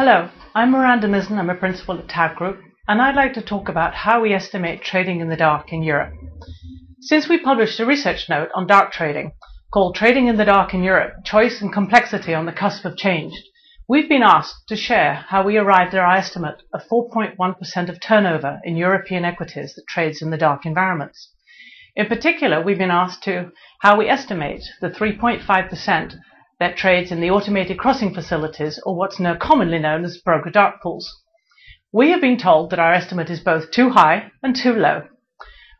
Hello, I'm Miranda Mizen. I'm a principal at TABB Group, and I'd like to talk about how we estimate trading in the dark in Europe. Since we published a research note on dark trading called Trading in the Dark in Europe, Choice and Complexity on the Cusp of Change, we've been asked to share how we arrived at our estimate of 4.1% of turnover in European equities that trades in the dark environments. In particular, we've been asked to how we estimate the 3.5% that trades in the automated crossing facilities, or what's now commonly known as broker dark pools. We have been told that our estimate is both too high and too low.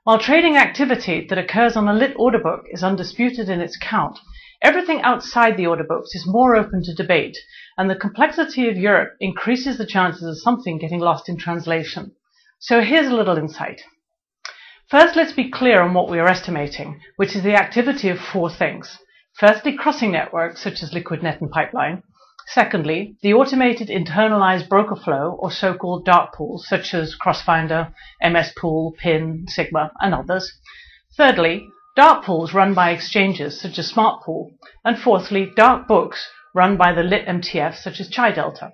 While trading activity that occurs on a lit order book is undisputed in its count, everything outside the order books is more open to debate, and the complexity of Europe increases the chances of something getting lost in translation. So here's a little insight. First, let's be clear on what we are estimating, which is the activity of four things. Firstly, crossing networks such as Liquidnet and Pipeline. Secondly, the automated internalized broker flow or so-called dark pools such as Crossfinder, MS Pool, PIN, Sigma, and others. Thirdly, dark pools run by exchanges such as Smart Pool. And fourthly, dark books run by the lit MTFs such as Chi Delta.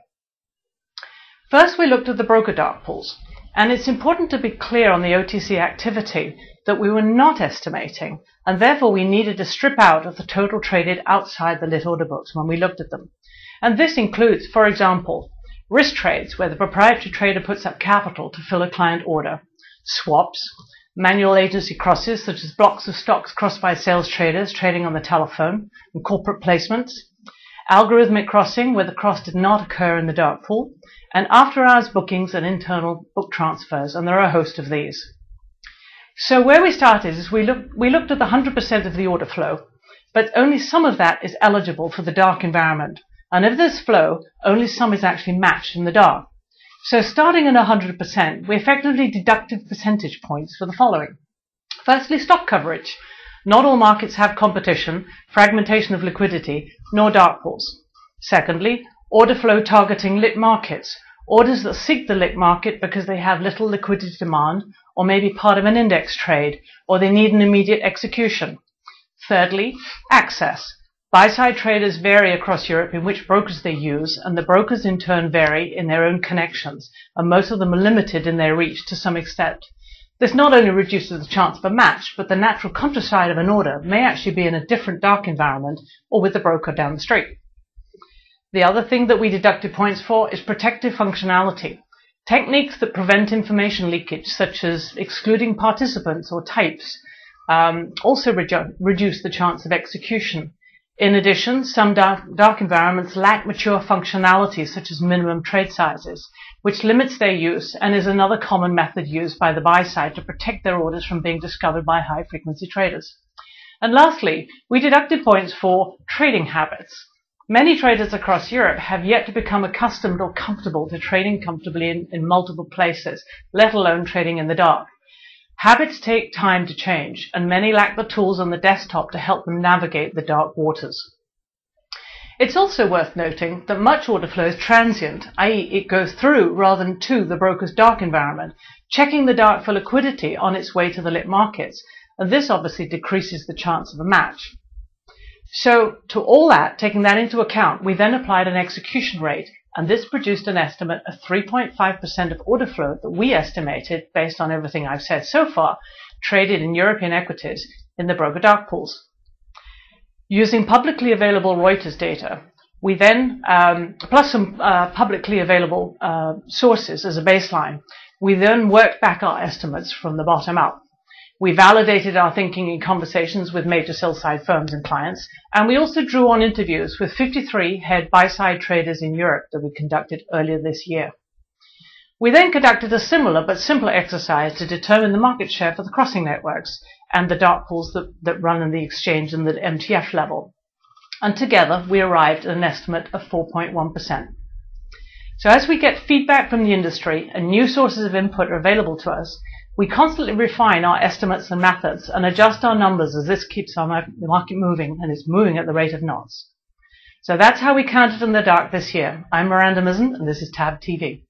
First, we looked at the broker dark pools. And it's important to be clear on the OTC activity that we were not estimating, and therefore we needed to strip out of the total traded outside the lit order books when we looked at them. And this includes, for example, risk trades where the proprietary trader puts up capital to fill a client order, swaps, manual agency crosses such as blocks of stocks crossed by sales traders trading on the telephone, and corporate placements, algorithmic crossing where the cross did not occur in the dark pool, and after-hours bookings and internal book transfers, and there are a host of these. So where we started is we looked at the 100% of the order flow, but only some of that is eligible for the dark environment. And of this flow, only some is actually matched in the dark. So starting at 100%, we effectively deducted percentage points for the following. Firstly, stock coverage. Not all markets have competition, fragmentation of liquidity, nor dark pools. Secondly, order flow targeting lit markets. Orders that seek the lit market because they have little liquidity demand, or may be part of an index trade, or they need an immediate execution. Thirdly, access. Buy-side traders vary across Europe in which brokers they use, and the brokers in turn vary in their own connections, and most of them are limited in their reach to some extent. This not only reduces the chance of a match, but the natural counterside of an order may actually be in a different dark environment or with the broker down the street. The other thing that we deducted points for is protective functionality. Techniques that prevent information leakage, such as excluding participants or types, also reduce the chance of execution. In addition, some dark environments lack mature functionality, such as minimum trade sizes, which limits their use and is another common method used by the buy side to protect their orders from being discovered by high-frequency traders. And lastly, we deducted points for trading habits. Many traders across Europe have yet to become accustomed or comfortable to trading comfortably in multiple places, let alone trading in the dark. Habits take time to change, and many lack the tools on the desktop to help them navigate the dark waters. It's also worth noting that much order flow is transient, i.e. it goes through rather than to the broker's dark environment, checking the dark for liquidity on its way to the lit markets, and this obviously decreases the chance of a match. So, to all that, taking that into account, we then applied an execution rate, and this produced an estimate of 3.5% of order flow that we estimated, based on everything I've said so far, traded in European equities in the broker dark pools. Using publicly available Reuters data, we then, plus some publicly available sources as a baseline, we then worked back our estimates from the bottom up. We validated our thinking in conversations with major sell-side firms and clients, and we also drew on interviews with 53 head buy-side traders in Europe that we conducted earlier this year. We then conducted a similar but simpler exercise to determine the market share for the crossing networks and the dark pools that run in the exchange and the MTF level. And together we arrived at an estimate of 4.1%. So as we get feedback from the industry and new sources of input are available to us, we constantly refine our estimates and methods and adjust our numbers as this keeps our market moving, and it's moving at the rate of knots. So that's how we counted in the dark this year. I'm Miranda Mizen, and this is TABB TV.